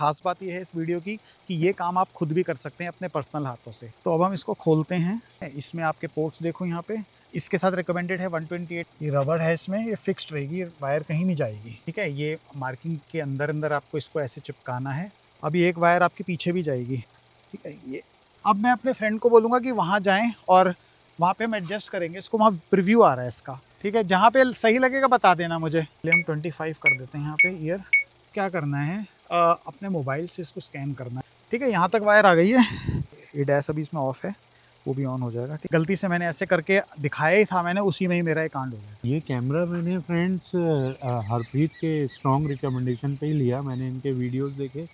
खास बात ये है इस वीडियो की कि ये काम आप खुद भी कर सकते हैं अपने पर्सनल हाथों से। तो अब हम इसको खोलते हैं। इसमें आपके पोर्ट्स देखो यहाँ पे। इसके साथ रिकमेंडेड है 128। ये रबर है, इसमें ये फिक्स्ड रहेगी, ये वायर कहीं नहीं जाएगी। ठीक है, ये मार्किंग के अंदर अंदर आपको इसको ऐसे चिपकाना है। अभी एक वायर आपके पीछे भी जाएगी। ठीक है, ये अब मैं अपने फ्रेंड को बोलूँगा कि वहाँ जाएँ और वहाँ पे हम एडजस्ट करेंगे इसको। वहाँ प्रीव्यू आ रहा है इसका। ठीक है, जहाँ पे सही लगेगा बता देना मुझे। पहले हम 25 कर देते हैं यहाँ पे ईयर। क्या करना है, अपने मोबाइल से इसको स्कैन करना है। ठीक है, यहाँ तक वायर आ गई है। ये डैश अभी इसमें ऑफ है, वो भी ऑन हो जाएगा। ठीक, गलती से मैंने ऐसे करके दिखाया ही था, मैंने उसी में ही मेरा ये कांड हो गया। ये कैमरा मैंने फ्रेंड्स हरप्रीत के स्ट्रॉन्ग रिकमेंडेशन पे ही लिया। मैंने इनके वीडियोस देखे।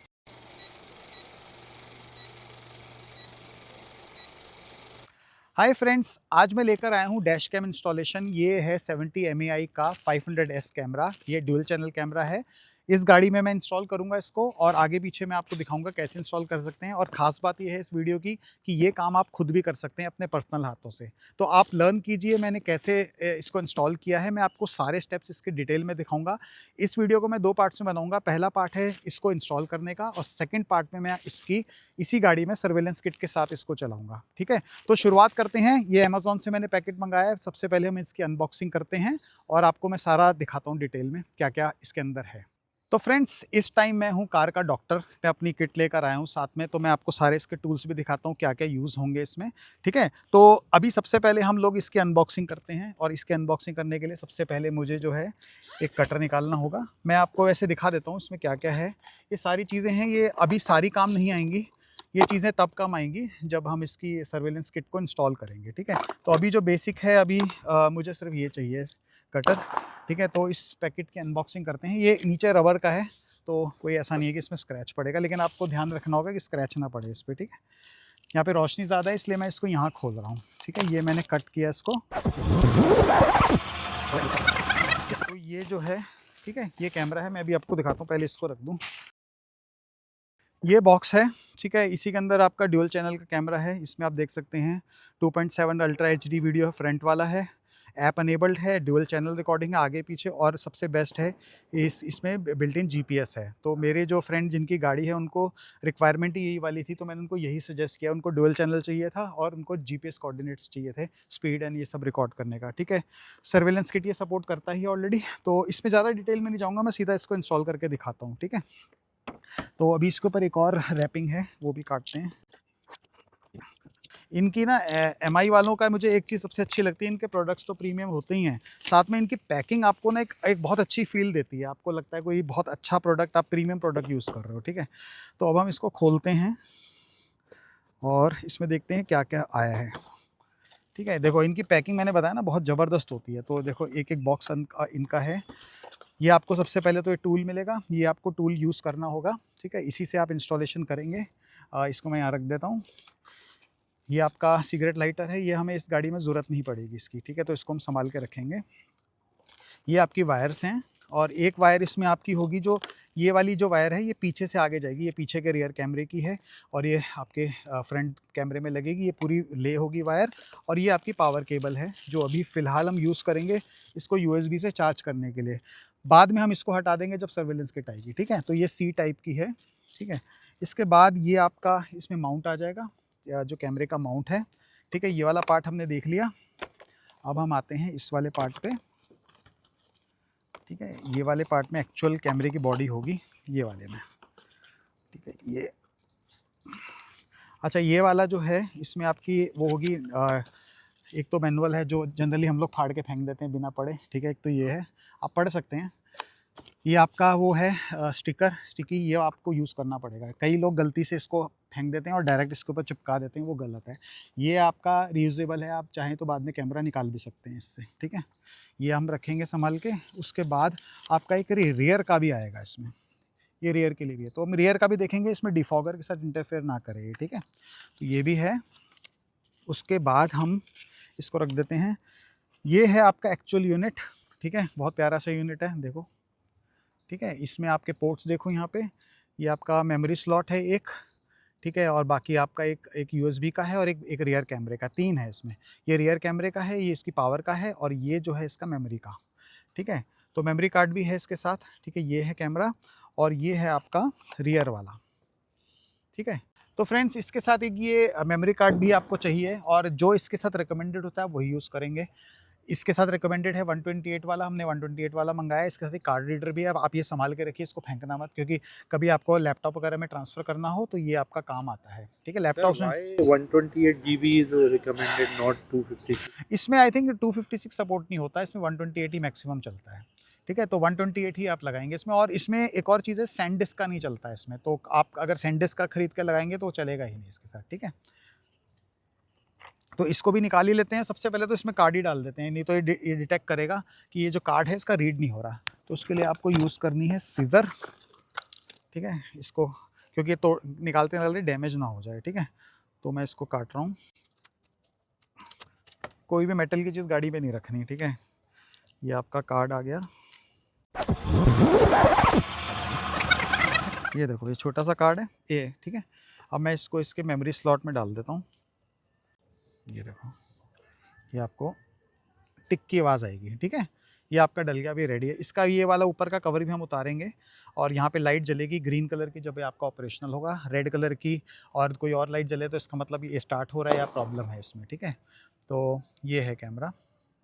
हाय फ्रेंड्स, आज मैं लेकर आया हूँ डैश कैम इंस्टॉलेशन। ये है 70 एमएआई का 500S कैमरा। ये ड्यूल चैनल कैमरा है। इस गाड़ी में मैं इंस्टॉल करूंगा इसको, और आगे पीछे मैं आपको दिखाऊंगा कैसे इंस्टॉल कर सकते हैं। और ख़ास बात ये है इस वीडियो की कि ये काम आप खुद भी कर सकते हैं अपने पर्सनल हाथों से। तो आप लर्न कीजिए मैंने कैसे इसको इंस्टॉल किया है। मैं आपको सारे स्टेप्स इसके डिटेल में दिखाऊंगा। इस वीडियो को मैं 2 पार्ट्स में बनाऊंगा। पहला पार्ट है इसको इंस्टॉल करने का, और सेकेंड पार्ट में मैं इसी गाड़ी में सर्वेलेंस किट के साथ इसको चलाऊंगा। ठीक है, तो शुरुआत करते हैं। ये अमेज़ॉन से मैंने पैकेट मंगाया है। सबसे पहले हम इसकी अनबॉक्सिंग करते हैं और आपको मैं सारा दिखाता हूँ डिटेल में क्या क्या इसके अंदर है। तो फ्रेंड्स, इस टाइम मैं हूँ कार का डॉक्टर। मैं अपनी किट लेकर आया हूँ साथ में, तो मैं आपको सारे इसके टूल्स भी दिखाता हूँ क्या क्या यूज़ होंगे इसमें। ठीक है, तो अभी सबसे पहले हम लोग इसकी अनबॉक्सिंग करते हैं, और इसके अनबॉक्सिंग करने के लिए सबसे पहले मुझे जो है एक कटर निकालना होगा। मैं आपको वैसे दिखा देता हूँ इसमें क्या क्या है। ये सारी चीज़ें हैं, ये अभी सारी काम नहीं आएंगी। ये चीज़ें तब काम आएंगी जब हम इसकी सर्वेलेंस किट को इंस्टॉल करेंगे। ठीक है, तो अभी जो बेसिक है, अभी मुझे सिर्फ ये चाहिए, कटर। ठीक है, तो इस पैकेट की अनबॉक्सिंग करते हैं। ये नीचे रबर का है, तो कोई ऐसा नहीं है कि इसमें स्क्रैच पड़ेगा, लेकिन आपको ध्यान रखना होगा कि स्क्रैच ना पड़े इस पर। ठीक है, यहाँ पे रोशनी ज़्यादा है इसलिए मैं इसको यहाँ खोल रहा हूँ। ठीक है, ये मैंने कट किया इसको। तो ये जो है, ठीक है, ये कैमरा है। मैं अभी आपको दिखाता हूँ, पहले इसको रख दूँ। ये बॉक्स है। ठीक है, इसी के अंदर आपका ड्यूल चैनल का कैमरा है। इसमें आप देख सकते हैं 2.7 अल्ट्रा एचडी वीडियो फ्रंट वाला है। ऐप अनेबल्ड है, ड्यूल चैनल रिकॉर्डिंग है आगे पीछे, और सबसे बेस्ट है इसमें बिल्ट इन जीपीएस है। तो मेरे जो फ्रेंड जिनकी गाड़ी है उनको रिक्वायरमेंट ही यही वाली थी, तो मैंने उनको यही सजेस्ट किया। उनको ड्यूल चैनल चाहिए था और उनको जीपीएस कोऑर्डिनेट्स चाहिए थे, स्पीड एंड ये सब रिकॉर्ड करने का। ठीक है, सर्वेलेंस किट ये सपोर्ट करता ही ऑलरेडी, तो इसमें ज़्यादा डिटेल में नहीं जाऊँगा, मैं सीधा इसको इंस्टॉल करके दिखाता हूँ। ठीक है, तो अभी इसके ऊपर एक और रैपिंग है, वो भी काटते हैं। इनकी ना एमआई वालों का मुझे एक चीज़ सबसे अच्छी लगती है, इनके प्रोडक्ट्स तो प्रीमियम होते ही हैं, साथ में इनकी पैकिंग आपको ना एक बहुत अच्छी फील देती है। आपको लगता है कोई बहुत अच्छा प्रोडक्ट, आप प्रीमियम प्रोडक्ट यूज़ कर रहे हो। ठीक है, तो अब हम इसको खोलते हैं और इसमें देखते हैं क्या क्या आया है। ठीक है, देखो इनकी पैकिंग मैंने बताया ना बहुत ज़बरदस्त होती है। तो देखो एक एक बॉक्स इनका है। ये आपको सबसे पहले तो ये टूल मिलेगा, ये आपको टूल यूज़ करना होगा। ठीक है, इसी से आप इंस्टॉलेशन करेंगे। इसको मैं यहाँ रख देता हूँ। ये आपका सिगरेट लाइटर है, ये हमें इस गाड़ी में ज़रूरत नहीं पड़ेगी इसकी। ठीक है, तो इसको हम संभाल के रखेंगे। ये आपकी वायर्स हैं, और एक वायर इसमें आपकी होगी जो ये वाली जो वायर है, ये पीछे से आगे जाएगी। ये पीछे के रियर कैमरे की है, और ये आपके फ्रंट कैमरे में लगेगी। ये पूरी ले होगी वायर, और ये आपकी पावर केबल है जो अभी फ़िलहाल हम यूज़ करेंगे इसको यूएसबी से चार्ज करने के लिए। बाद में हम इसको हटा देंगे जब सर्वेलेंस किट आएगी। ठीक है, तो ये सी टाइप की है। ठीक है, इसके बाद ये आपका इसमें माउंट आ जाएगा, जो कैमरे का माउंट है। ठीक है, ये वाला पार्ट हमने देख लिया। अब हम आते हैं इस वाले पार्ट पे। ठीक है, ये वाले पार्ट में एक्चुअल कैमरे की बॉडी होगी, ये वाले में। ठीक है, ये अच्छा, ये वाला जो है इसमें आपकी वो होगी, एक तो मैनुअल है जो जनरली हम लोग फाड़ के फेंक देते हैं बिना पढ़े। ठीक है, एक तो ये है, आप पढ़ सकते हैं। ये आपका वो है स्टिकी, ये आपको यूज़ करना पड़ेगा। कई लोग गलती से इसको फेंक देते हैं और डायरेक्ट इसके ऊपर चिपका देते हैं, वो गलत है। ये आपका रीयूजेबल है, आप चाहें तो बाद में कैमरा निकाल भी सकते हैं इससे। ठीक है, ये हम रखेंगे संभाल के। उसके बाद आपका एक रियर का भी आएगा इसमें, ये रियर के लिए भी है, तो हम रियर का भी देखेंगे। इसमें डिफॉगर के साथ इंटरफेयर ना करे ये। ठीक है, तो ये भी है। उसके बाद हम इसको रख देते हैं। ये है आपका एक्चुअल यूनिट। ठीक है, बहुत प्यारा सा यूनिट है, देखो। ठीक है, इसमें आपके पोर्ट्स देखो यहाँ पे। ये आपका मेमोरी स्लॉट है एक। ठीक है, और बाकी आपका एक यूएसबी का है, और एक रियर कैमरे का, 3 है इसमें। ये रियर कैमरे का है, ये इसकी पावर का है, और ये जो है इसका मेमोरी का। ठीक है, तो मेमोरी कार्ड भी है इसके साथ। ठीक है, ये है कैमरा। और ये है आपका रियर वाला, ठीक है। तो फ्रेंड्स इसके साथ एक ये मेमोरी कार्ड भी आपको चाहिए, और जो इसके साथ रिकमेंडेड होता है वही यूज़ करेंगे। इसके साथ रिकमेंडेड है 128 वाला, हमने 128 वाला मंगाया है। इसके साथ एक कार्ड रीडर भी है। अब आप ये संभाल के रखिए, इसको फेंकना मत, क्योंकि कभी आपको लैपटॉप वगैरह में ट्रांसफ़र करना हो तो ये आपका काम आता है, ठीक है। लैपटॉप में 128 GB is recommended, not 256? इसमें आई थिंक 256 सपोर्ट नहीं होता है, इसमें 128 ही मैक्सिमम चलता है, ठीक है। तो 128 ही आप लगाएंगे इसमें। और इसमें एक और चीज़ है, सैनडिस्क का नहीं चलता है इसमें, तो आप अगर सैनडिस्क का खरीद के लगाएंगे तो चलेगा ही नहीं इसके साथ, ठीक है। तो इसको भी निकाल ही लेते हैं। सबसे पहले तो इसमें कार्ड ही डाल देते हैं, नहीं तो ये डिटेक्ट करेगा कि ये जो कार्ड है इसका रीड नहीं हो रहा। तो उसके लिए आपको यूज़ करनी है सीज़र, ठीक है। इसको क्योंकि ये तो निकालते निकालते डैमेज ना हो जाए, ठीक है। तो मैं इसको काट रहा हूँ। कोई भी मेटल की चीज़ गाड़ी पे नहीं रखनी, ठीक है। ये आपका कार्ड आ गया, ये देखो, ये छोटा सा कार्ड है ये, ठीक है। अब मैं इसको इसके मेमोरी स्लॉट में डाल देता हूँ। ये देखो, ये आपको टिक की आवाज़ आएगी, ठीक है। ये आपका डल गया, अभी रेडी है। इसका ये वाला ऊपर का कवर भी हम उतारेंगे, और यहाँ पे लाइट जलेगी ग्रीन कलर की जब ये आपका ऑपरेशनल होगा, रेड कलर की और कोई और लाइट जले तो इसका मतलब ये स्टार्ट हो रहा है या प्रॉब्लम है इसमें, ठीक है। तो ये है कैमरा,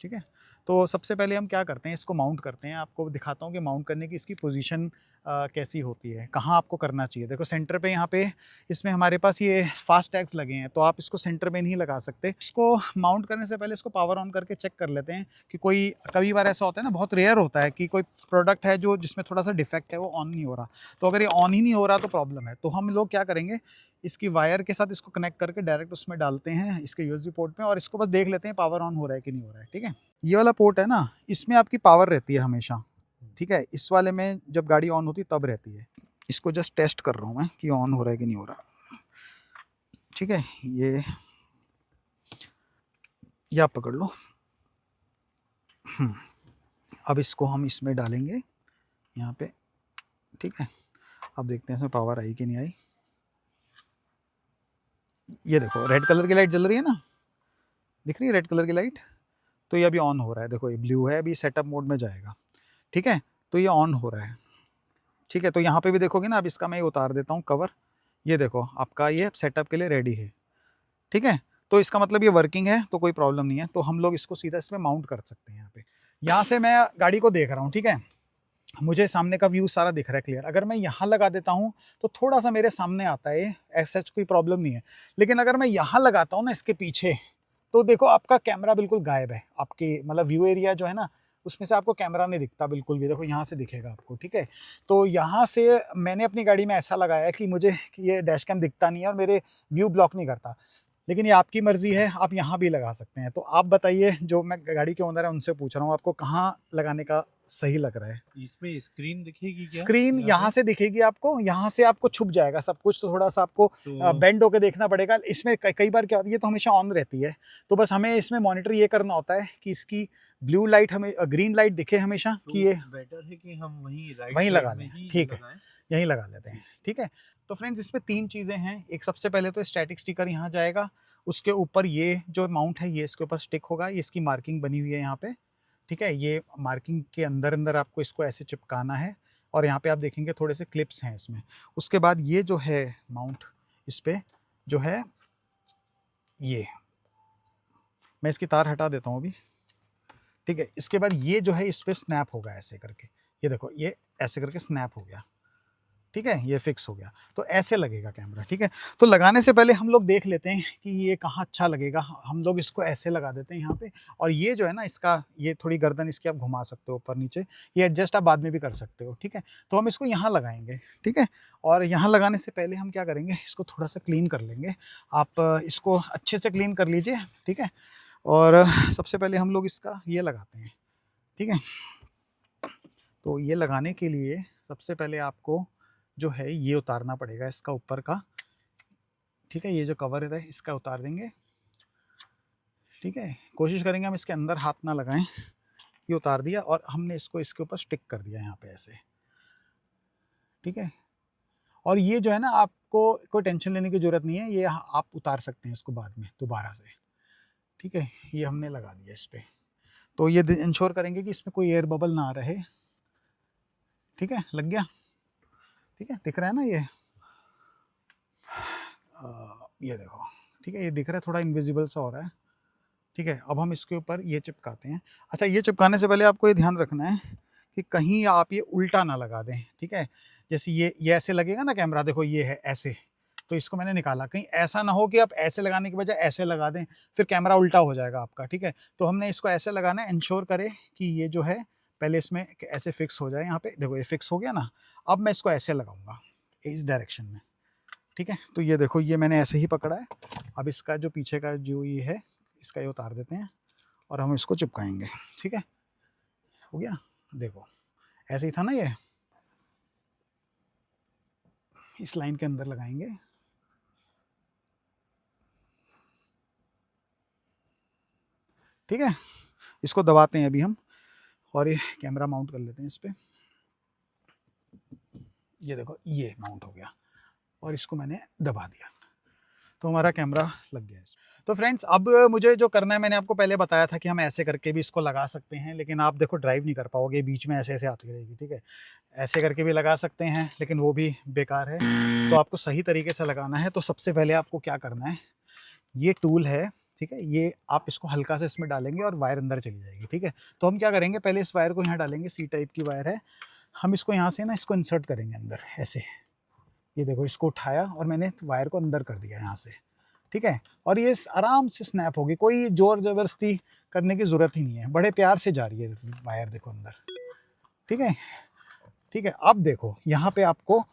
ठीक है। तो सबसे पहले हम क्या करते हैं, इसको माउंट करते हैं। आपको दिखाता हूँ कि माउंट करने की इसकी पोजीशन कैसी होती है, कहाँ आपको करना चाहिए। देखो सेंटर पे यहाँ पे इसमें हमारे पास ये फास्ट टैग्स लगे हैं, तो आप इसको सेंटर में नहीं लगा सकते। इसको माउंट करने से पहले इसको पावर ऑन करके चेक कर लेते हैं कि कोई, कई बार ऐसा होता है ना, बहुत रेयर होता है कि कोई प्रोडक्ट है जो जिसमें थोड़ा सा डिफेक्ट है, वो ऑन नहीं हो रहा। तो अगर ये ऑन ही नहीं हो रहा तो प्रॉब्लम है। तो हम लोग क्या करेंगे, इसकी वायर के साथ इसको कनेक्ट करके डायरेक्ट उसमें डालते हैं इसके यूएसबी पोर्ट में, और इसको बस देख लेते हैं पावर ऑन हो रहा है कि नहीं हो रहा है, ठीक है। ये वाला पोर्ट है ना, इसमें आपकी पावर रहती है हमेशा, ठीक है। इस वाले में जब गाड़ी ऑन होती तब रहती है। इसको जस्ट टेस्ट कर रहा हूँ मैं कि ऑन हो रहा है कि नहीं हो रहा, ठीक है। ये आप पकड़ लो। अब इसको हम इसमें डालेंगे यहाँ पे, ठीक है। अब देखते हैं इसमें पावर आई कि नहीं आई। ये देखो रेड कलर की लाइट जल रही है ना, दिख रही है रेड कलर की लाइट। तो ये अभी ऑन हो रहा है, देखो ये ब्लू है, अभी सेटअप मोड में जाएगा, ठीक है। तो ये ऑन हो रहा है, ठीक है। तो यहाँ पे भी देखोगे ना, अब इसका मैं उतार देता हूँ कवर। ये देखो आपका ये सेटअप के लिए रेडी है, ठीक है। तो इसका मतलब ये वर्किंग है, तो कोई प्रॉब्लम नहीं है। तो हम लोग इसको सीधा इसमें माउंट कर सकते हैं। यहाँ पे, यहाँ से मैं गाड़ी को देख रहा हूँ, ठीक है। मुझे सामने का व्यू सारा दिख रहा है क्लियर। अगर मैं यहाँ लगा देता हूँ तो थोड़ा सा मेरे सामने आता है, ऐसा कोई प्रॉब्लम नहीं है। लेकिन अगर मैं यहाँ लगाता हूँ ना इसके पीछे, तो देखो आपका कैमरा बिल्कुल गायब है। आपके मतलब व्यू एरिया जो है ना, उसमें से आपको कैमरा नहीं दिखता बिल्कुल भी। देखो यहाँ से दिखेगा आपको, ठीक है। तो यहाँ से मैंने अपनी गाड़ी में ऐसा लगाया है कि मुझे कि ये डैश कैम दिखता नहीं है और मेरे व्यू ब्लॉक नहीं करता। लेकिन ये आपकी मर्जी है, आप यहाँ भी लगा सकते हैं। तो आप बताइए, जो मैं गाड़ी के ओनर है उनसे पूछ रहा हूँ, आपको कहाँ लगाने का सही लग रहा है। इसमें स्क्रीन दिखेगी क्या? स्क्रीन यहाँ से दिखेगी आपको, यहाँ से आपको छुप जाएगा सब कुछ, तो थोड़ा सा आपको बेंड होके देखना पड़ेगा। इसमें कई बार क्या होती है, ये तो हमेशा ऑन रहती है। तो बस हमें इसमें मॉनिटर ये करना होता है कि इसकी ब्लू लाइट हमें, ग्रीन लाइट दिखे हमेशा, तो कि ये बेटर है कि हम वहीं लगा लें, ठीक है, यहीं लगा लेते हैं, ठीक है। तो फ्रेंड्स इसमें 3 चीज़ें हैं। एक, सबसे पहले तो स्टैटिक स्टिकर यहाँ जाएगा, उसके ऊपर ये जो माउंट है ये इसके ऊपर स्टिक होगा। ये इसकी मार्किंग बनी हुई है यहाँ पे, ठीक है। ये मार्किंग के अंदर अंदर आपको इसको ऐसे चिपकाना है, और यहाँ पे आप देखेंगे थोड़े से क्लिप्स हैं इसमें। उसके बाद ये जो है माउंट, इस पे जो है ये, मैं इसकी तार हटा देता हूँ अभी, ठीक है। इसके बाद ये जो है इस पे स्नैप होगा ऐसे करके, ये देखो ये ऐसे करके स्नैप हो गया, ठीक है। ये फिक्स हो गया। तो ऐसे लगेगा कैमरा, ठीक है। तो लगाने से पहले हम लोग देख लेते हैं कि ये कहाँ अच्छा लगेगा। हम लोग इसको ऐसे लगा देते हैं यहाँ पे, और ये जो है ना इसका, ये थोड़ी गर्दन इसकी आप घुमा सकते हो ऊपर नीचे, ये एडजस्ट आप बाद में भी कर सकते हो, ठीक है। तो हम इसको यहाँ लगाएंगे, ठीक है। और यहाँ लगाने से पहले हम क्या करेंगे, इसको थोड़ा सा क्लीन कर लेंगे। आप इसको अच्छे से क्लीन कर लीजिए, ठीक है। और सबसे पहले हम लोग इसका ये लगाते हैं, ठीक है। तो ये लगाने के लिए सबसे पहले आपको जो है ये उतारना पड़ेगा इसका ऊपर का, ठीक है। ये जो कवर है इसका उतार देंगे, ठीक है। कोशिश करेंगे हम इसके अंदर हाथ ना लगाएं। ये उतार दिया, और हमने इसको इसके ऊपर स्टिक कर दिया यहाँ पे ऐसे, ठीक है। और ये जो है ना, आपको कोई टेंशन लेने की ज़रूरत नहीं है, ये आप उतार सकते हैं इसको बाद में दोबारा से, ठीक है। ये हमने लगा दिया इस पर। तो ये इंश्योर करेंगे कि इसमें कोई एयर बबल ना रहे, ठीक है। लग गया। ठीक है, दिख रहा है ना ये? ये देखो, ठीक है, ये दिख रहा है, थोड़ा इनविजिबल सा हो रहा है। ठीक है, अब हम इसके ऊपर ये चिपकाते हैं। अच्छा, ये चिपकाने से पहले आपको ये ध्यान रखना है कि कहीं आप ये उल्टा ना लगा दें। ठीक है, जैसे ये ऐसे लगेगा ना कैमरा, देखो ये है ऐसे, तो इसको मैंने निकाला, कहीं ऐसा ना हो कि आप ऐसे लगाने के बजाय ऐसे लगा दें, फिर कैमरा उल्टा हो जाएगा आपका। ठीक है, तो हमने इसको ऐसे लगाना है, इंश्योर करें कि ये जो है पहले इसमें ऐसे फिक्स हो जाए। यहाँ पे देखो ये फिक्स हो गया ना, अब मैं इसको ऐसे लगाऊंगा इस डायरेक्शन में। ठीक है, तो ये देखो ये मैंने ऐसे ही पकड़ा है। अब इसका जो पीछे का जो ये है, इसका ये उतार देते हैं और हम इसको चिपकाएंगे। ठीक है, हो गया, देखो ऐसे ही था ना ये, इस लाइन के अंदर लगाएंगे। ठीक है, इसको दबाते हैं अभी हम, और ये कैमरा माउंट कर लेते हैं इस पर। ये देखो ये माउंट हो गया और इसको मैंने दबा दिया, तो हमारा कैमरा लग गया है। तो फ्रेंड्स, अब मुझे जो करना है, मैंने आपको पहले बताया था कि हम ऐसे करके भी इसको लगा सकते हैं, लेकिन आप देखो ड्राइव नहीं कर पाओगे, बीच में ऐसे ऐसे आती रहेगी। ठीक है, ऐसे करके भी लगा सकते हैं, लेकिन वो भी बेकार है। तो आपको सही तरीके से लगाना है, तो सबसे पहले आपको क्या करना है, ये टूल है, ठीक है, ये आप इसको हल्का से इसमें डालेंगे और वायर अंदर चली जाएगी। ठीक है, तो हम क्या करेंगे, पहले इस वायर को यहाँ डालेंगे, सी टाइप की वायर है, हम इसको यहाँ से ना इसको इंसर्ट करेंगे अंदर ऐसे। ये देखो, इसको उठाया और मैंने वायर को अंदर कर दिया यहाँ से। ठीक है, और ये आराम से स्नैप होगी, कोई जोर ज़बरदस्ती करने की ज़रूरत ही नहीं है, बड़े प्यार से जा रही है वायर, देखो अंदर। ठीक है, ठीक है, अब देखो यहाँ पे आपको,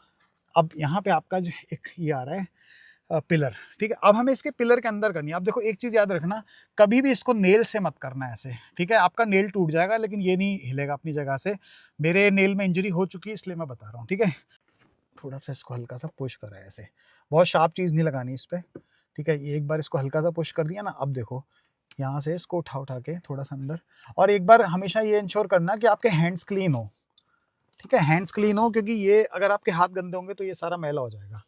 अब यहाँ पे आपका जो एक ये आ रहा है पिलर। ठीक है, अब हमें इसके पिलर के अंदर करनी है। अब देखो एक चीज़ याद रखना, कभी भी इसको नेल से मत करना ऐसे। ठीक है, आपका नेल टूट जाएगा, लेकिन ये नहीं हिलेगा अपनी जगह से। मेरे नेल में इंजरी हो चुकी है, इसलिए मैं बता रहा हूँ। ठीक है, थोड़ा सा इसको हल्का सा पुश करा है ऐसे, बहुत शार्प चीज़ नहीं लगानी इस पर। ठीक है, ये एक बार इसको हल्का सा पुश कर दिया ना, अब देखो यहाँ से इसको उठा उठा के थोड़ा सा अंदर। और एक बार हमेशा ये इंश्योर करना कि आपके हैंड्स क्लीन हो। ठीक है, हैंड्स क्लीन हो, क्योंकि ये अगर आपके हाथ गंदे होंगे तो ये सारा मैला हो जाएगा।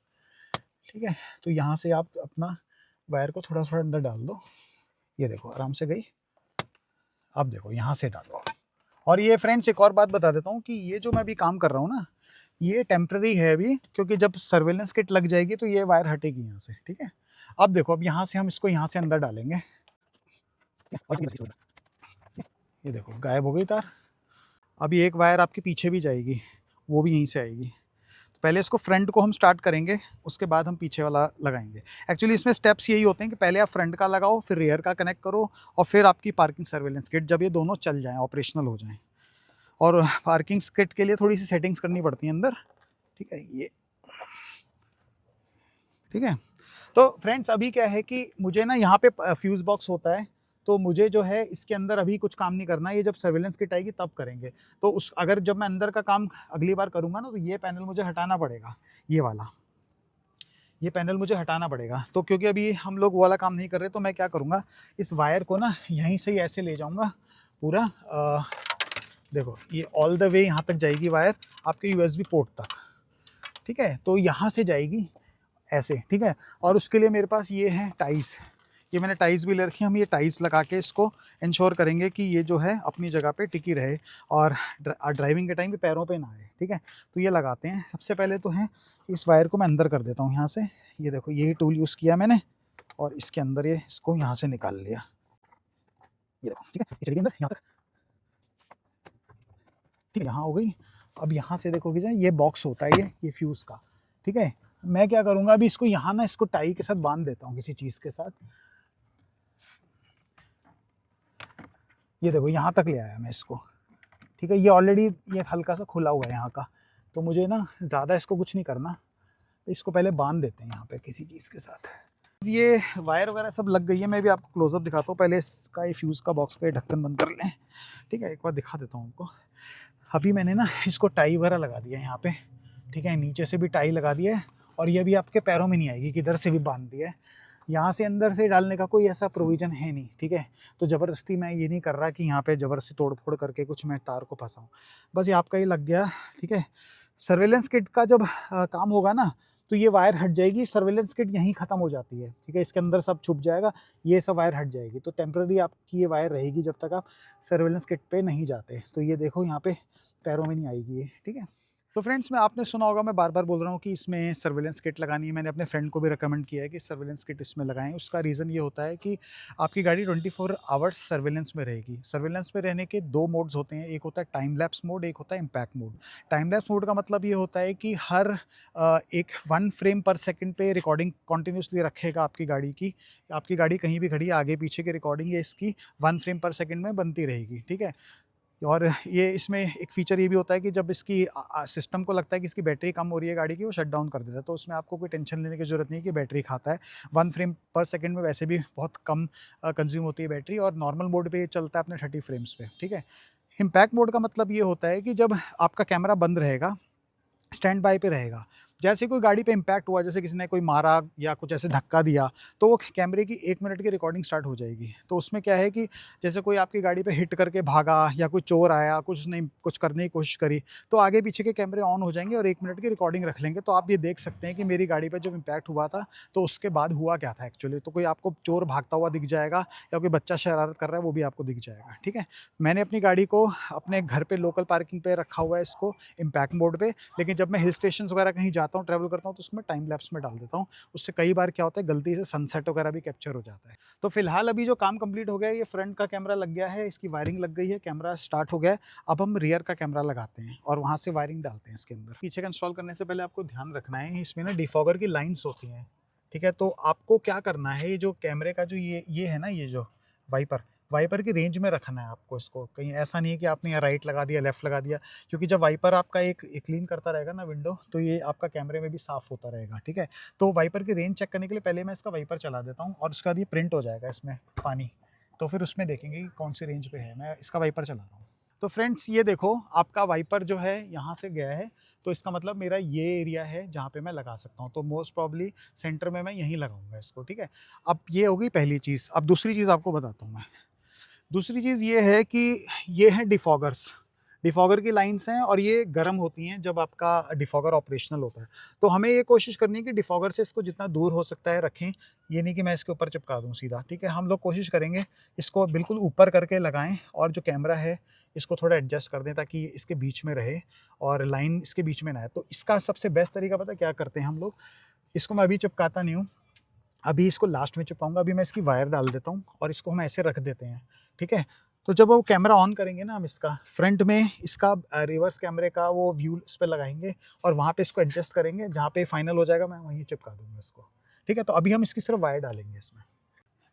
ठीक है, तो यहाँ से आप अपना वायर को थोड़ा थोड़ा अंदर डाल दो। ये देखो आराम से गई। अब देखो यहाँ से डालो। और ये फ्रेंड्स, एक और बात बता देता हूँ कि ये जो मैं अभी काम कर रहा हूँ ना, ये टेम्पररी है अभी, क्योंकि जब सर्वेलेंस किट लग जाएगी तो ये वायर हटेगी यहाँ से। ठीक है, अब देखो, अब यहाँ से हम इसको यहाँ से अंदर डालेंगे। ये देखो गायब हो गई तार। अभी एक वायर आपके पीछे भी जाएगी, वो भी यहीं से आएगी। तो पहले इसको फ्रंट को हम स्टार्ट करेंगे, उसके बाद हम पीछे वाला लगाएंगे। एक्चुअली इसमें स्टेप्स यही होते हैं कि पहले आप फ्रंट का लगाओ, फिर रियर का कनेक्ट करो, और फिर आपकी पार्किंग सर्वेलेंस किट, जब ये दोनों चल जाएँ, ऑपरेशनल हो जाएँ। और पार्किंग किट के लिए थोड़ी सी सेटिंग्स करनी पड़ती हैं अंदर। ठीक है, ये ठीक है। तो फ्रेंड्स, अभी क्या है कि मुझे ना यहाँ पे फ्यूज़ बॉक्स होता है, तो मुझे जो है इसके अंदर अभी कुछ काम नहीं करना है, ये जब सर्वेलेंस किट आएगी तब करेंगे। तो उस अगर जब मैं अंदर का काम अगली बार करूँगा ना, तो ये पैनल मुझे हटाना पड़ेगा, ये वाला, ये पैनल मुझे हटाना पड़ेगा। तो क्योंकि अभी हम लोग वो वाला काम नहीं कर रहे, तो मैं क्या करूँगा, इस वायर को ना यहीं से ही ऐसे ले जाऊँगा पूरा। देखो ये ऑल द वे यहाँ तक जाएगी वायर, आपके यूएसबी पोर्ट तक। ठीक है, तो यहाँ से जाएगी ऐसे। ठीक है, और उसके लिए मेरे पास ये है टाइस, ये मैंने टाइस भी ले रखी है। हम ये टाइस लगा के इसको इंश्योर करेंगे कि ये जो है अपनी जगह पे टिकी रहे और ड्राइविंग के टाइम पे पैरों पे ना आए। ठीक है, तो ये लगाते हैं। सबसे पहले तो है, इस वायर को मैं अंदर कर देता हूँ यहाँ से। ये देखो यही टूल यूज़ किया मैंने, और इसके अंदर ये इसको यहाँ से निकाल लिया। ये देखो, ठीक है, ये चली गई अंदर यहाँ तक। ठीक है, यहाँ हो गई। अब यहाँ से देखोगे जाए, ये बॉक्स होता है ये फ्यूज़ का। ठीक है, मैं क्या करूँगा, अभी इसको यहाँ ना इसको टाई के साथ बांध देता हूँ, किसी चीज़ के साथ। ये देखो यहाँ तक ले आया मैं इसको। ठीक है, ये ऑलरेडी ये हल्का सा खुला हुआ है यहाँ का, तो मुझे ना ज़्यादा इसको कुछ नहीं करना, इसको पहले बांध देते हैं यहाँ पे किसी चीज़ के साथ। ये वायर वगैरह सब लग गई है, मैं भी आपको क्लोजअप दिखाता हूँ। पहले इसका ये फ्यूज़ का बॉक्स का ये ढक्कन बंद कर लें। ठीक है, एक बार दिखा देता हूँ आपको। अभी मैंने ना इसको टाई वगैरह लगा दिया है यहाँ पे। ठीक है, नीचे से भी टाई लगा दिया है, और ये भी आपके पैरों में नहीं आएगी, किधर से भी बांध दिया है। यहाँ से अंदर से डालने का कोई ऐसा प्रोविज़न है नहीं। ठीक है, तो ज़बरदस्ती मैं ये नहीं कर रहा कि यहाँ पे ज़बरदस्ती तोड़ फोड़ करके कुछ मैं तार को फंसाऊँ, बस ये आपका ये लग गया। ठीक है, सर्वेलेंस किट का जब काम होगा ना, तो ये वायर हट जाएगी, सर्वेलेंस किट यहीं ख़त्म हो जाती है। ठीक है, इसके अंदर सब छुप जाएगा, ये सब वायर हट जाएगी, तो टेम्पररी आपकी ये वायर रहेगी जब तक आप सर्वेलेंस किट पे नहीं जाते। तो ये देखो यहाँ पे पैरों में नहीं आएगी ये। ठीक है, तो फ्रेंड्स मैं आपने सुना होगा, मैं बार-बार बोल रहा हूँ कि इसमें सर्विलेंस किट लगानी है। मैंने अपने फ्रेंड को भी रिकमेंड किया है कि सर्विलेंस किट इसमें लगाएँ। उसका रीज़न ये होता है कि आपकी गाड़ी 24 आवर्स सर्विलेंस में रहेगी। सर्विलेंस में रहने के 2 मोड्स होते हैं, एक होता है टाइम लैप्स मोड, एक होता है impact mode. Time lapse mode का मतलब ये होता है कि हर एक 1 फ्रेम पर सेकंड पे रिकॉर्डिंग कंटिन्यूअसली रखेगा आपकी गाड़ी की। आपकी गाड़ी कहीं भी खड़ी है, आगे-पीछे की रिकॉर्डिंग ये इसकी 1 फ्रेम पर सेकंड में बनती रहेगी, ठीक है? और ये इसमें एक फ़ीचर ये भी होता है कि जब इसकी सिस्टम को लगता है कि इसकी बैटरी कम हो रही है गाड़ी की, वो शट डाउन कर देता है। तो उसमें आपको कोई टेंशन लेने की ज़रूरत नहीं है कि बैटरी खाता है। 1 फ्रेम पर सेकंड में वैसे भी बहुत कम कंज़्यूम होती है बैटरी, और नॉर्मल मोड पे ये चलता है अपने 30 फ्रेम्स पे, ठीक है? इम्पैक्ट मोड का मतलब ये होता है कि जब आपका कैमरा बंद रहेगा, स्टैंड बाय पे रहेगा। जैसे कोई गाड़ी पे इम्पैक्ट हुआ, जैसे किसी ने कोई मारा या कुछ ऐसे धक्का दिया, तो वो कैमरे की 1 मिनट की रिकॉर्डिंग स्टार्ट हो जाएगी। तो उसमें क्या है कि जैसे कोई आपकी गाड़ी पे हिट करके भागा या कोई चोर आया, कुछ उसने कुछ करने की कोशिश करी, तो आगे पीछे के कैमरे ऑन हो जाएँगे और 1 मिनट की रिकॉर्डिंग रख लेंगे। तो आप ये देख सकते हैं कि मेरी गाड़ी पे जब इम्पैक्ट हुआ था, तो उसके बाद हुआ क्या था एक्चुअली। तो कोई आपको चोर भागता हुआ दिख जाएगा या कोई बच्चा शरारत कर रहा है, वो भी आपको दिख जाएगा, ठीक है? मैंने अपनी गाड़ी को अपने घर पे लोकल पार्किंग पे रखा हुआ है इसको इम्पैक्ट मोड पे। लेकिन जब मैं हिल स्टेशंस वगैरह कहीं जाता हूँ, ट्रैवल करता हूँ, तो उसमें टाइम लैप्स में डाल देता हूँ। उससे कई बार क्या होता है, गलती से सनसेट वगैरह भी कैप्चर हो जाता है। तो फिलहाल अभी जो काम कंप्लीट हो गया है, ये फ्रंट का कैमरा लग गया है, इसकी वायरिंग लग गई है, कैमरा स्टार्ट हो गया है। अब हम रियर का कैमरा लगाते हैं और वहाँ से वायरिंग डालते हैं इसके अंदर। पीछे का इंस्टॉल करने से पहले आपको ध्यान रखना है, इसमें ना डिफॉगर की लाइन्स होती हैं, ठीक है? तो आपको क्या करना है, ये जो कैमरे का जो ये है ना, ये जो वाइपर वाइपर की रेंज में रखना है आपको इसको। कहीं ऐसा नहीं है कि आपने यहाँ राइट लगा दिया, लेफ्ट लगा दिया, क्योंकि जब वाइपर आपका एक क्लीन करता रहेगा ना विंडो, तो ये आपका कैमरे में भी साफ़ होता रहेगा, ठीक है? तो वाइपर की रेंज चेक करने के लिए पहले मैं इसका वाइपर चला देता हूँ और उसके बाद ये प्रिंट हो जाएगा इसमें पानी। तो फिर उसमें देखेंगे कि कौन सी रेंज पे है। मैं इसका वाइपर चला रहा हूँ। तो फ्रेंड्स ये देखो, आपका वाइपर जो है यहाँ से गया है, तो इसका मतलब मेरा ये एरिया है जहाँ पे मैं लगा सकता हूँ। तो मोस्ट प्रॉब्ली सेंटर में मैं यहीं लगाऊँगा इसको, ठीक है? अब ये हो गई पहली चीज़। अब दूसरी चीज़ आपको बताता हूँ मैं। दूसरी चीज़ ये है कि ये हैं डिफ़ॉगर्स। डिफ़ॉगर की लाइन्स हैं और ये गर्म होती हैं जब आपका डिफ़ॉगर ऑपरेशनल होता है। तो हमें ये कोशिश करनी है कि डिफ़ॉगर से इसको जितना दूर हो सकता है रखें। ये नहीं कि मैं इसके ऊपर चिपका दूँ सीधा, ठीक है? हम लोग कोशिश करेंगे इसको बिल्कुल ऊपर करके लगाएँ और जो कैमरा है इसको थोड़ा एडजस्ट कर दें ताकि इसके बीच में रहे और लाइन इसके बीच में ना आए। तो इसका सबसे बेस्ट तरीका पता है क्या करते हैं हम लोग? इसको मैं अभी चिपकाता नहीं हूँ। अभी इसको लास्ट में चिपकाऊँगा, अभी मैं इसकी वायर डाल देता हूँ और इसको हम ऐसे रख देते हैं, ठीक है? तो जब वो कैमरा ऑन करेंगे ना हम इसका, फ्रंट में इसका रिवर्स कैमरे का वो व्यू इस पे लगाएँगे और वहाँ पे इसको एडजस्ट करेंगे, जहाँ पे फाइनल हो जाएगा मैं वहीं चिपका दूँगा इसको, ठीक है? तो अभी हम इसकी सिर्फ वायर डालेंगे इसमें।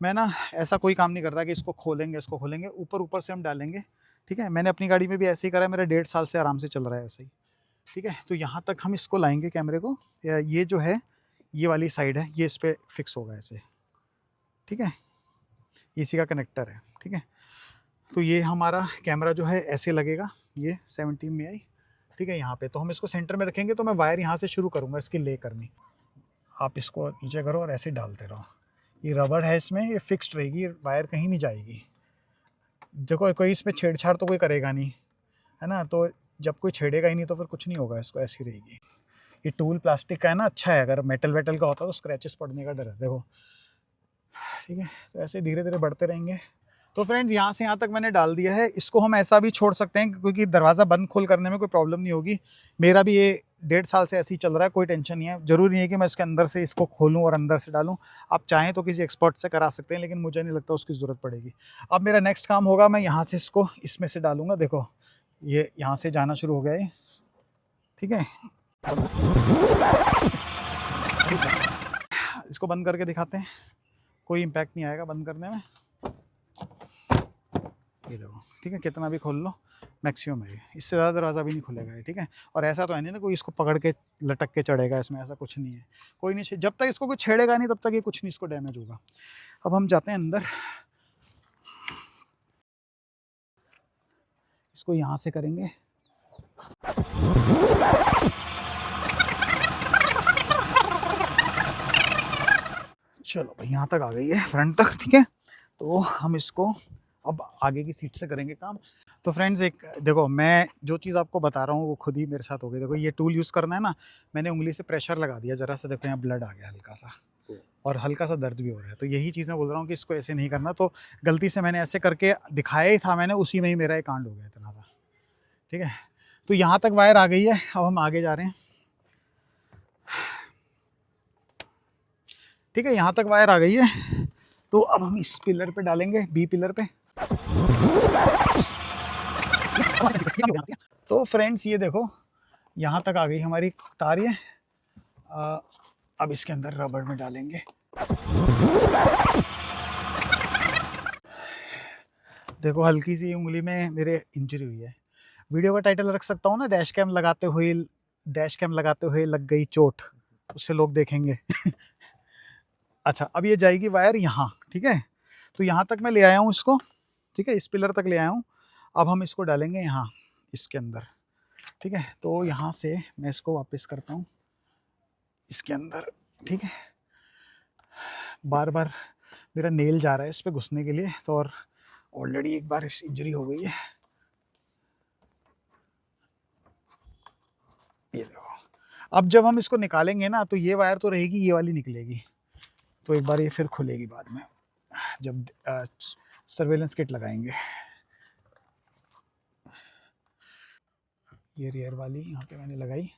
मैं ना ऐसा कोई काम नहीं कर रहा कि इसको खोलेंगे, ऊपर-ऊपर से हम डालेंगे, ठीक है? मैंने अपनी गाड़ी में भी ऐसे ही करा है, मेरा 1.5 साल से आराम से चल रहा है ऐसे ही, ठीक है? तो यहाँ तक हम इसको लाएँगे कैमरे को, ये जो है, ये वाली साइड है, ये इस पे फिक्स होगा ऐसे, ठीक है? इसी का कनेक्टर है, ठीक है? तो ये हमारा कैमरा जो है ऐसे लगेगा, ये 17 में आई, ठीक है? यहाँ पे तो हम इसको सेंटर में रखेंगे, तो मैं वायर यहाँ से शुरू करूँगा इसकी ले करनी। आप इसको नीचे करो और ऐसे डालते रहो। ये रबर है इसमें, ये फिक्स्ड रहेगी, वायर कहीं नहीं जाएगी। देखो कोई इसमें छेड़छाड़ तो कोई करेगा नहीं, है ना? तो जब कोई छेड़ेगा ही नहीं तो फिर कुछ नहीं होगा, इसको ऐसे ही रहेगी। ये टूल प्लास्टिक का है ना, अच्छा है। अगर मेटल वेटल का होता तो स्क्रैचेस पड़ने का डर है, देखो, ठीक है? तो ऐसे धीरे-धीरे बढ़ते रहेंगे। तो फ्रेंड्स यहाँ से यहाँ तक मैंने डाल दिया है। इसको हम ऐसा भी छोड़ सकते हैं क्योंकि दरवाज़ा बंद खोल करने में कोई प्रॉब्लम नहीं होगी। मेरा भी ये 1.5 साल से ऐसे ही चल रहा है, कोई टेंशन नहीं है। ज़रूरी नहीं है कि मैं इसके अंदर से इसको खोलूँ और अंदर से डालूँ। आप चाहें तो किसी एक्सपर्ट से करा सकते हैं, लेकिन मुझे नहीं लगता उसकी ज़रूरत पड़ेगी। अब मेरा नेक्स्ट काम होगा, मैं यहाँ से इसको इसमें से डालूँगा। देखो, ये यहाँ से जाना शुरू हो गया है, ठीक है? इसको बंद करके दिखाते हैं, कोई इम्पैक्ट नहीं आएगा बंद करने में। ये देखो, ठीक है? कितना भी खोल लो, मैक्सिमम है ये, इससे ज़्यादा दरवाज़ा भी नहीं खुलेगा ये, ठीक है? और ऐसा तो है नहीं ना कोई इसको पकड़ के लटक के चढ़ेगा इसमें, ऐसा कुछ नहीं है। कोई नहीं, जब तक इसको कोई छेड़ेगा नहीं तब तक ये कुछ नहीं इसको डैमेज होगा। अब हम जाते हैं अंदर, इसको यहाँ से करेंगे। चलो भाई, यहाँ तक आ गई है, फ्रंट तक, ठीक है? तो हम इसको अब आगे की सीट से करेंगे काम। तो फ्रेंड्स एक देखो, मैं जो चीज़ आपको बता रहा हूँ वो खुद ही मेरे साथ हो गई। देखो, ये टूल यूज़ करना है ना, मैंने उंगली से प्रेशर लगा दिया ज़रा सा, देखो यहाँ ब्लड आ गया हल्का सा और हल्का सा दर्द भी हो रहा है। तो यही चीज़ मैं बोल रहा हूँ कि इसको ऐसे नहीं करना। तो गलती से मैंने ऐसे करके दिखाया ही था मैंने, उसी में ही मेरा ये कांड हो गया इतना सा, ठीक है? तो यहाँ तक वायर आ गई है, अब हम आगे जा रहे हैं। ठीक है, यहाँ तक वायर आ गई है, तो अब हम इस पिलर पे डालेंगे, बी पिलर पे। तो फ्रेंड्स ये देखो, यहाँ तक आ गई हमारी तार ये। अब इसके अंदर रबड़ में डालेंगे। देखो हल्की सी उंगली में मेरे इंजरी हुई है। वीडियो का टाइटल रख सकता हूँ ना, डैश कैम लगाते हुए लग गई चोट, उससे लोग देखेंगे। अच्छा, अब ये जाएगी वायर यहाँ, ठीक है। तो यहाँ तक मैं ले आया हूँ इसको, ठीक है, इस पिलर तक ले आया हूँ। अब हम इसको डालेंगे यहाँ इसके अंदर, ठीक है। तो यहाँ से मैं इसको वापस करता हूँ इसके अंदर, ठीक है। बार बार मेरा नेल जा रहा है इस पर घुसने के लिए, तो और ऑलरेडी एक बार इस इंजरी हो गई है। ये देखो, अब जब हम इसको निकालेंगे ना, तो ये वायर तो रहेगी, ये वाली निकलेगी, तो एक बार ये फिर खुलेगी बाद में जब सर्वेलेंस किट लगाएंगे। ये रियर वाली यहाँ पे मैंने लगाई,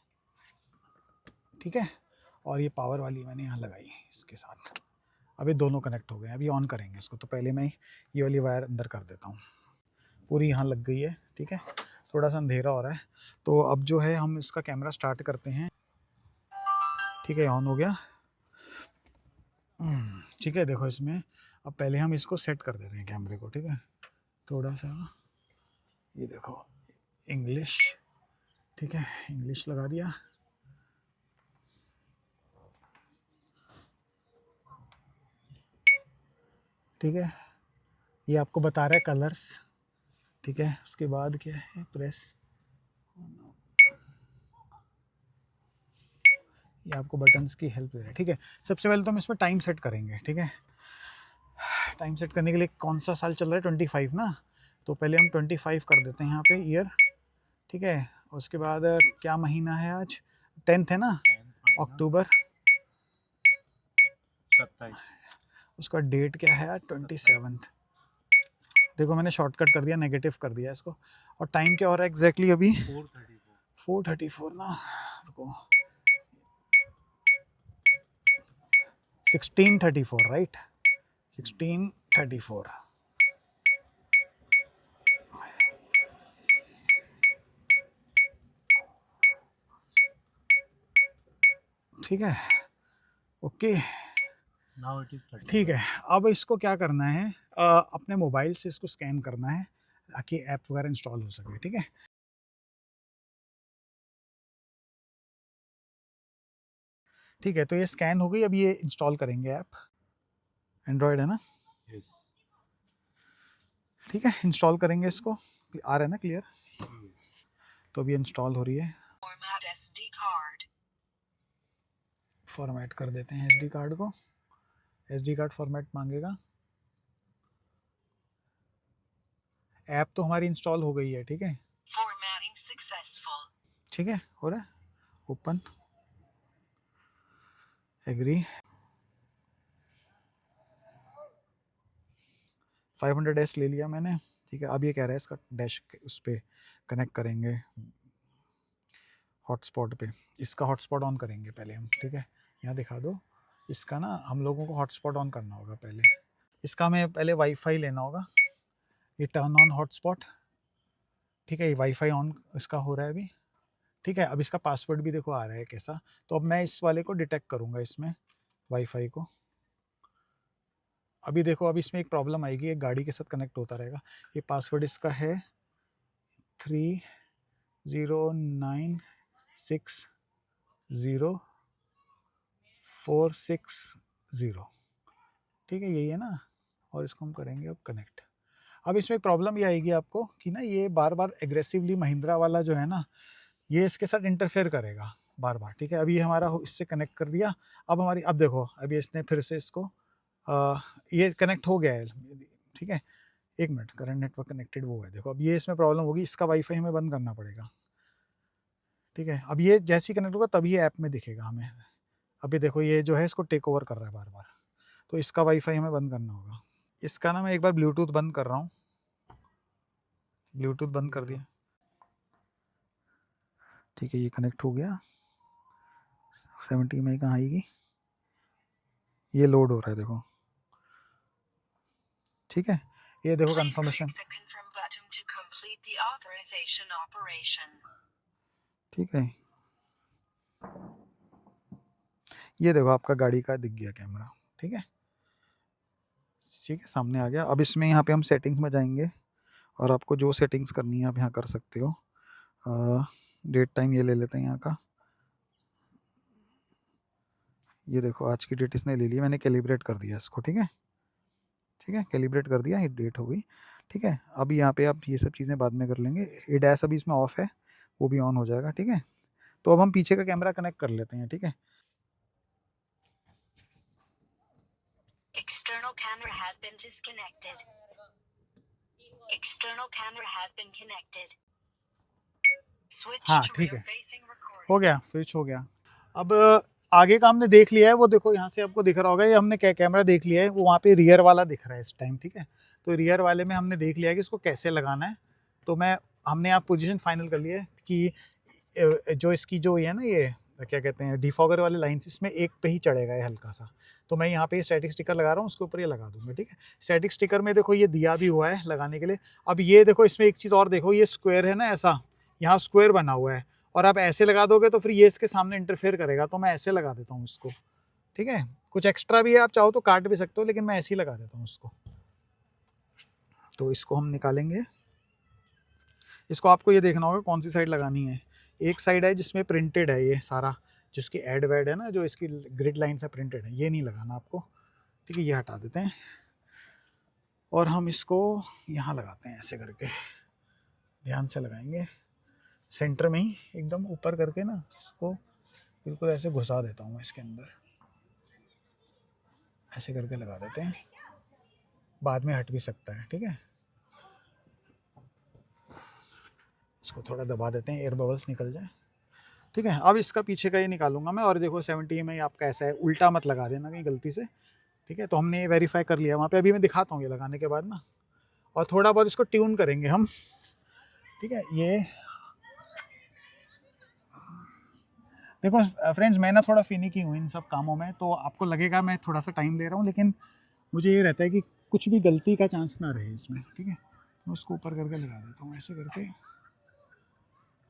ठीक है, और ये पावर वाली मैंने यहाँ लगाई इसके साथ। अब ये दोनों कनेक्ट हो गए, अभी ऑन करेंगे इसको। तो पहले मैं ये वाली वायर अंदर कर देता हूँ, पूरी यहाँ लग गई है, ठीक है। थोड़ा सा अंधेरा हो रहा है, तो अब जो है हम इसका कैमरा स्टार्ट करते हैं, ठीक है। ऑन हो गया, ठीक है। देखो इसमें अब पहले हम इसको सेट कर देते हैं कैमरे को, ठीक है। थोड़ा सा ये देखो इंग्लिश, ठीक है, इंग्लिश लगा दिया। ठीक है, ये आपको बता रहा है कलर्स, ठीक है। उसके बाद क्या है, प्रेस, ये आपको बटन्स की हेल्प दे रहा है, ठीक है। सबसे पहले तो हम इसमें टाइम सेट करेंगे, ठीक है। टाइम सेट करने के लिए कौन सा साल चल रहा है, 25 ना, तो पहले हम 25 कर देते हैं यहाँ पे ईयर, ठीक है। उसके बाद क्या महीना है आज, 10th है ना, अक्टूबर 27। उसका डेट क्या है, 27th। देखो मैंने शॉर्टकट कर दिया, नेगेटिव कर दिया इसको। और टाइम क्या हो रहा है एग्जैक्टली अभी, 4:34 ना, रुको, 16:34 राइट, 16:34। ठीक है, ओके, नाउ इट इज 30। ठीक है। अब इसको क्या करना है, अपने मोबाइल से इसको स्कैन करना है ताकि ऐप वगैरह इंस्टॉल हो सके, ठीक है। ठीक है, तो ये स्कैन हो गई, अब ये इंस्टॉल करेंगे ऐप। एंड्रॉयड है ना, यस। ठीक है, इंस्टॉल करेंगे इसको। आ रहा है ना क्लियर, तो अभी इंस्टॉल हो रही है। फॉर्मेट कर देते हैं एसडी कार्ड को, एसडी कार्ड फॉर्मेट मांगेगा। ऐप तो हमारी इंस्टॉल हो गई है, ठीक है, ठीक है, हो रहा है। ओपन, एग्री, 500S ले लिया मैंने, ठीक है। अब ये कह रहा है इसका डैश उस पर कनेक्ट करेंगे हॉटस्पॉट पे। इसका हॉटस्पॉट ऑन करेंगे पहले हम, ठीक है। यहाँ दिखा दो, इसका ना हम लोगों को हॉटस्पॉट ऑन करना होगा पहले। इसका हमें पहले वाईफाई लेना होगा, ये टर्न ऑन हॉटस्पॉट, ठीक है। ये वाईफाई ऑन इसका हो रहा है अभी, ठीक है। अब इसका पासवर्ड भी देखो आ रहा है कैसा, तो अब मैं इस वाले को डिटेक्ट करूँगा इसमें, वाईफाई को। अभी देखो, अब इसमें एक प्रॉब्लम आएगी, एक गाड़ी के साथ कनेक्ट होता रहेगा। ये पासवर्ड इसका है 30960460, ठीक है, यही है ना। और इसको हम करेंगे अब कनेक्ट। अब इसमें एक प्रॉब्लम ये आएगी आपको कि ना, ये बार बार एग्रेसिवली महिंद्रा वाला जो है ना, ये इसके साथ इंटरफेयर करेगा बार बार, ठीक है। अभी ये हमारा इससे कनेक्ट कर दिया, अब हमारी, अब देखो अभी इसने फिर से इसको ये कनेक्ट हो गया है, ठीक है। एक मिनट, करंट नेटवर्क कनेक्टेड वो है, देखो अब ये इसमें प्रॉब्लम होगी, इसका वाईफाई हमें बंद करना पड़ेगा, ठीक है। अब ये जैसे ही कनेक्ट होगा तभी ऐप में दिखेगा हमें। अभी देखो ये जो है इसको टेक ओवर कर रहा है बार बार, तो इसका वाईफाई हमें बंद करना होगा। इसका ना मैं एक बार ब्लूटूथ बंद कर रहा हूँ, ब्लूटूथ बंद कर दिया, ठीक है, ये कनेक्ट हो गया। 70 में कहाँ आएगी, ये लोड हो रहा है देखो। ठीक है, ये देखो कंफर्मेशन। ठीक है, ये देखो आपका गाड़ी का दिख गया कैमरा। ठीक है, ठीक है, सामने आ गया। अब इसमें यहाँ पे हम सेटिंग्स में जाएंगे और आपको जो सेटिंग्स करनी है आप यहाँ कर सकते हो। डेट टाइम ये ले लेते हैं यहाँ का। ये देखो आज की डेट इसने ले ली, मैंने कैलिब्रेट कर दिया इसको। ठीक है, ठीक है, कैलिब्रेट कर दिया, ये डेट हो गई। ठीक है, अभी यहाँ पे आप ये सब चीज़ें बाद में कर लेंगे। ये डैश अभी इसमें ऑफ है, वो भी ऑन हो जाएगा। ठीक है, तो अब हम पीछे का कैमरा कनेक्ट कर लेते हैं। ठीक है, External camera has been disconnected. External camera has been connected. Switch हाँ to ठीक है, rear facing recording. हो गया, स्विच हो गया। अब आगे का हमने देख लिया है, वो देखो यहाँ से आपको दिख रहा होगा, ये हमने कैमरा देख लिया है, वो वहाँ पे रियर वाला दिख रहा है इस टाइम। ठीक है, तो रियर वाले में हमने देख लिया है कि इसको कैसे लगाना है। तो हमने आप पोजीशन फाइनल कर लिया है कि जो इसकी जो ये है ना, ये क्या कहते हैं, डिफॉगर वाले लाइन्स, इसमें एक पे ही चढ़ेगा ये हल्का सा। तो मैं यहाँ पे स्टैटिक स्टिकर लगा रहा हूँ, उसके ऊपर ये लगा दूंगा। ठीक है, स्टैटिक स्टिकर में देखो ये दिया भी हुआ है लगाने के लिए। अब ये देखो इसमें एक चीज़ और देखो, ये स्क्वायर है ना, ऐसा यहाँ स्क्वायर बना हुआ है, और आप ऐसे लगा दोगे तो फिर ये इसके सामने इंटरफेयर करेगा। तो मैं ऐसे लगा देता हूँ इसको। ठीक है, कुछ एक्स्ट्रा भी है, आप चाहो तो काट भी सकते हो, लेकिन मैं ऐसे ही लगा देता हूँ इसको। तो इसको हम निकालेंगे। इसको आपको ये देखना होगा कौन सी साइड लगानी है। एक साइड है जिसमें प्रिंटेड है ये सारा, जिसकी एड वेड है ना, जो इसकी ग्रिड लाइन से प्रिंटेड है, ये नहीं लगाना आपको। ठीक है, ये हटा देते हैं और हम इसको यहाँ लगाते हैं ऐसे करके। ध्यान से लगाएंगे, सेंटर में ही एकदम ऊपर करके ना, इसको बिल्कुल ऐसे घुसा देता हूँ मैं इसके अंदर। ऐसे करके लगा देते हैं, बाद में हट भी सकता है। ठीक है, इसको थोड़ा दबा देते हैं, एयर बबल्स निकल जाए। ठीक है, अब इसका पीछे का ये निकालूंगा मैं। और देखो 70 में आपका ऐसा है, उल्टा मत लगा देना कहीं गलती से। ठीक है, तो हमने ये वेरीफाई कर लिया वहाँ पे। अभी मैं दिखाता हूँ ये लगाने के बाद ना, और थोड़ा बहुत इसको ट्यून करेंगे हम। ठीक है, ये देखो फ्रेंड्स, मैं ना थोड़ा फिनिकी हूँ इन सब कामों में, तो आपको लगेगा मैं थोड़ा सा टाइम ले रहा हूँ, लेकिन मुझे ये रहता है कि कुछ भी गलती का चांस ना रहे इसमें। ठीक है, मैं उसको ऊपर करके लगा देता हूँ ऐसे करके।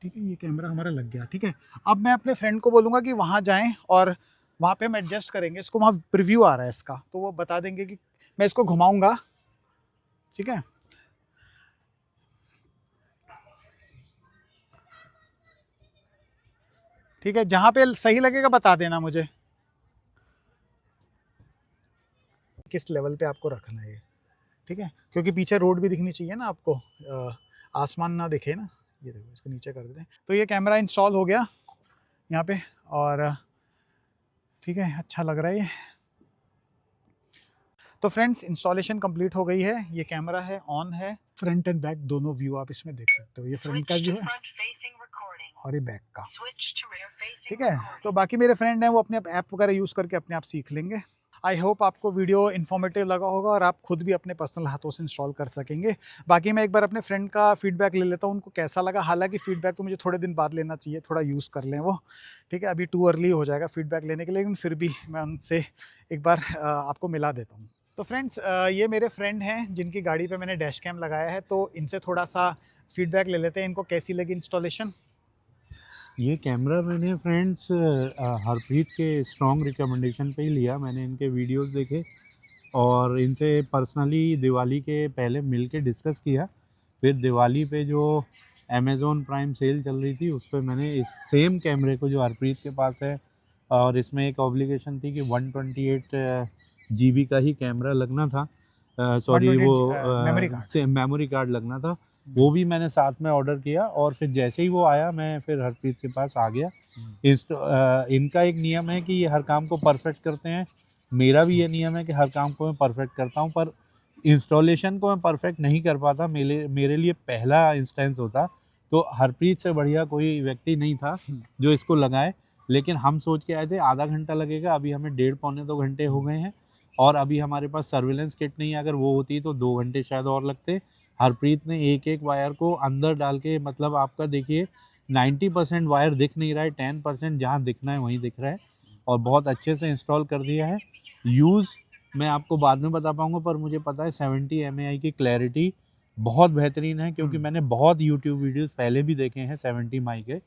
ठीक है, ये कैमरा हमारा लग गया। ठीक है, अब मैं अपने फ्रेंड को बोलूँगा कि वहाँ जाएं और वहाँ पे हम एडजस्ट करेंगे इसको। वहाँ प्रीव्यू आ रहा है इसका, तो वो बता देंगे कि मैं इसको घुमाऊँगा। ठीक है, ठीक है, जहाँ पे सही लगेगा बता देना मुझे किस लेवल पे आपको रखना है। ठीक है, क्योंकि पीछे रोड भी दिखनी चाहिए ना आपको, आसमान ना दिखे ना। ये देखो, इसको नीचे कर देते हैं। तो ये कैमरा इंस्टॉल हो गया यहाँ पे, और ठीक है, अच्छा लग रहा है ये। तो फ्रेंड्स, इंस्टॉलेशन कंप्लीट हो गई है। ये कैमरा है, ऑन है। फ्रंट एंड बैक दोनों व्यू आप इसमें देख सकते हो। ये फ्रंट का व्यू है और ये बैक का। ठीक है, तो बाकी मेरे फ्रेंड हैं, वो अपने ऐप वगैरह यूज़ करके अपने आप सीख लेंगे। आई होप आपको वीडियो इन्फॉर्मेटिव लगा होगा और आप खुद भी अपने पर्सनल हाथों से इंस्टॉल कर सकेंगे। बाकी मैं एक बार अपने फ्रेंड का फीडबैक ले लेता हूँ, उनको कैसा लगा। हालांकि फीडबैक तो मुझे थोड़े दिन बाद लेना चाहिए, थोड़ा यूज़ कर लें वो। ठीक है, अभी टू अर्ली हो जाएगा फीडबैक लेने के लिए, लेकिन फिर भी मैं उनसे एक बार आपको मिला देता हूँ। तो फ्रेंड्स, ये मेरे फ्रेंड हैं जिनकी गाड़ी पे मैंने डैश कैम लगाया है, तो इनसे थोड़ा सा फीडबैक ले लेते हैं, इनको कैसी लगी इंस्टॉलेशन। ये कैमरा मैंने फ्रेंड्स हरप्रीत के स्ट्रॉन्ग रिकमेंडेशन पे ही लिया। मैंने इनके वीडियोस देखे और इनसे पर्सनली दिवाली के पहले मिल के डिस्कस किया। फिर दिवाली पे जो अमेज़ॉन प्राइम सेल चल रही थी, उस पर मैंने इस सेम कैमरे को जो हरप्रीत के पास है, और इसमें एक ऑब्लिगेशन थी कि 128 GB का ही कैमरा लगना था। सॉरी, वो मेमोरी कार्ड लगना था। वो भी मैंने साथ में ऑर्डर किया, और फिर जैसे ही वो आया मैं फिर हरप्रीत के पास आ गया। इनका एक नियम है कि ये हर काम को परफेक्ट करते हैं। मेरा भी ये नियम है कि हर काम को मैं परफेक्ट करता हूँ, पर इंस्टॉलेशन को मैं परफेक्ट नहीं कर पाता। मेरे लिए पहला इंस्टेंस होता। तो हरप्रीत से बढ़िया कोई व्यक्ति नहीं था जो इसको लगाए। लेकिन हम सोच के आए थे आधा घंटा लगेगा, अभी हमें 1.5 पौने 2 घंटे हो गए हैं। और अभी हमारे पास सर्विलेंस किट नहीं है, अगर वो होती तो 2 घंटे शायद और लगते। हरप्रीत ने एक एक वायर को अंदर डाल के, मतलब आपका देखिए 90% वायर दिख नहीं रहा है, 10% जहाँ दिखना है वहीं दिख रहा है, और बहुत अच्छे से इंस्टॉल कर दिया है। यूज़ मैं आपको बाद में बता पाऊँगा, पर मुझे पता है 70 mAi की क्लैरिटी बहुत बेहतरीन है, क्योंकि मैंने बहुत यूट्यूब वीडियोस पहले भी देखे हैं 70 माई के,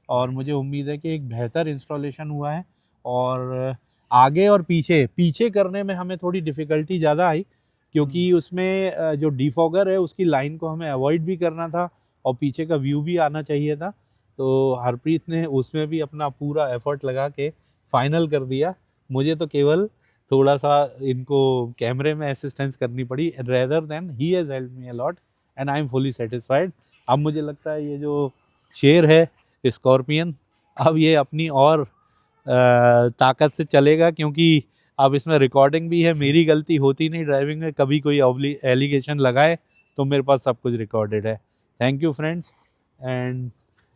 और मुझे उम्मीद है कि एक बेहतर इंस्टॉलेशन हुआ है। और आगे और पीछे पीछे करने में हमें थोड़ी डिफ़िकल्टी ज़्यादा आई, क्योंकि उसमें जो डिफॉगर है उसकी लाइन को हमें अवॉइड भी करना था और पीछे का व्यू भी आना चाहिए था। तो हरप्रीत ने उसमें भी अपना पूरा एफर्ट लगा के फाइनल कर दिया। मुझे तो केवल थोड़ा सा इनको कैमरे में असिस्टेंस करनी पड़ी, rather than he has helped me a lot and I am fully satisfied. अब मुझे लगता है ये जो शेर है स्कॉर्पियन, अब ये अपनी और ताकत से चलेगा, क्योंकि अब इसमें रिकॉर्डिंग भी है। मेरी गलती होती नहीं ड्राइविंग में, कभी कोई एलिगेशन लगाए तो मेरे पास सब कुछ रिकॉर्डेड है। थैंक यू फ्रेंड्स, एंड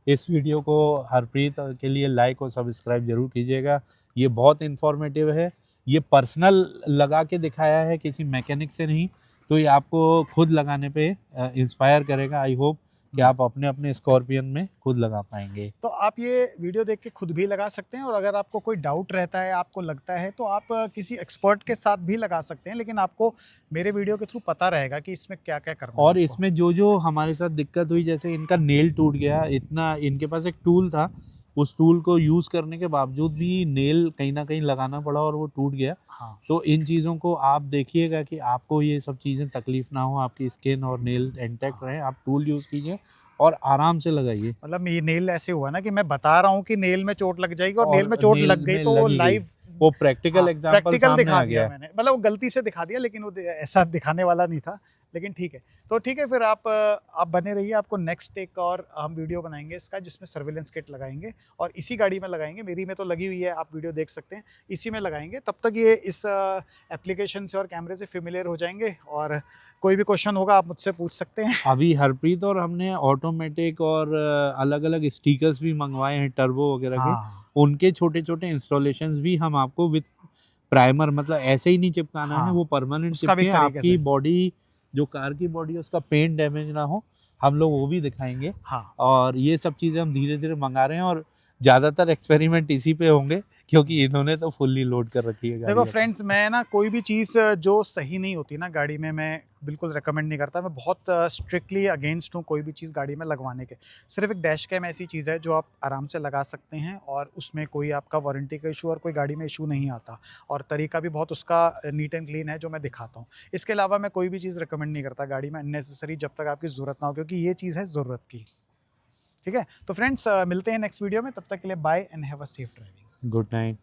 इस वीडियो को हरप्रीत के लिए लाइक और सब्सक्राइब ज़रूर कीजिएगा। ये बहुत इन्फॉर्मेटिव है, ये पर्सनल लगा के दिखाया है, किसी मैकेनिक से नहीं, तो ये आपको खुद लगाने पे इंस्पायर करेगा। आई होप कि आप अपने अपने स्कॉर्पियन में खुद लगा पाएंगे। तो आप ये वीडियो देख के खुद भी लगा सकते हैं, और अगर आपको कोई डाउट रहता है, आपको लगता है, तो आप किसी एक्सपर्ट के साथ भी लगा सकते हैं, लेकिन आपको मेरे वीडियो के थ्रू पता रहेगा कि इसमें क्या क्या करना है और आपको। इसमें जो जो हमारे साथ दिक्कत हुई, जैसे इनका नेल टूट गया, इतना इनके पास एक टूल था, उस टूल को यूज़ करने के बावजूद भी नेल कहीं ना कहीं लगाना पड़ा और वो टूट गया। हाँ, तो इन चीज़ों को आप देखिएगा कि आपको ये सब चीज़ें तकलीफ ना हो, आपकी स्किन और नेल इंटैक्ट रहे। आप टूल यूज़ कीजिए और आराम से लगाइए। मतलब ये नेल ऐसे हुआ ना कि मैं बता रहा हूँ कि नेल में चोट लग जाएगी, और नेल और में चोट नेल लग गई में तो वो लगी गई। लाइव वो प्रैक्टिकल एग्जांपल प्रैक्टिकल सामने दिखा आ दिया गया। मैंने, मतलब वो गलती से दिखा दिया, लेकिन वो ऐसा दिखाने वाला नहीं था। लेकिन ठीक है, तो ठीक है, फिर आप बने रहिए। आपको नेक्स्ट एक और हम वीडियो बनाएंगे इसका, जिसमें सर्विलेंस किट लगाएंगे और इसी गाड़ी में लगाएंगे। मेरी में तो लगी हुई है, आप वीडियो देख सकते हैं, इसी में लगाएंगे। तब तक ये इस एप्लीकेशन से और कैमरे से फेमिलियर हो जाएंगे, और कोई भी क्वेश्चन होगा आप मुझसे पूछ सकते हैं। अभी हरप्रीत और हमने ऑटोमेटिक और अलग अलग स्टिकर्स भी मंगवाए हैं टर्बो वगैरह के। हाँ उनके छोटे छोटे इंस्टॉलेशंस भी हम आपको विद प्राइमर, मतलब ऐसे ही नहीं चिपकाना है, हाँ, वो परमानेंट उसका भी चिपके, तरीके आपकी से। बॉडी जो कार की बॉडी है उसका पेंट डैमेज ना हो, हम लोग वो भी दिखाएंगे। हाँ, और ये सब चीज़ें हम धीरे धीरे मंगा रहे हैं, और ज़्यादातर एक्सपेरिमेंट इसी पे होंगे, क्योंकि इन्होंने तो फुल्ली लोड कर रखी है गाड़ी देखो अपनी। फ्रेंड्स, मैं ना कोई भी चीज़ जो सही नहीं होती ना गाड़ी में, मैं बिल्कुल रेकमेंड नहीं करता। मैं बहुत स्ट्रिक्टली अगेंस्ट हूँ कोई भी चीज़ गाड़ी में लगवाने के। सिर्फ एक डैश कैम ऐसी चीज़ है जो आप आराम से लगा सकते हैं, और उसमें कोई आपका वारंटी का इशू और कोई गाड़ी में इशू नहीं आता, और तरीका भी बहुत उसका नीट एंड क्लीन है जो मैं दिखाता हूँ। इसके अलावा मैं कोई भी चीज़ रिकमेंड नहीं करता गाड़ी में अननेसेसरी, जब तक आपकी ज़रूरत ना हो, क्योंकि ये चीज़ है ज़रूरत की। ठीक है, तो फ्रेंड्स मिलते हैं नेक्स्ट वीडियो में। तब तक के लिए bye and have a safe driving. Good night.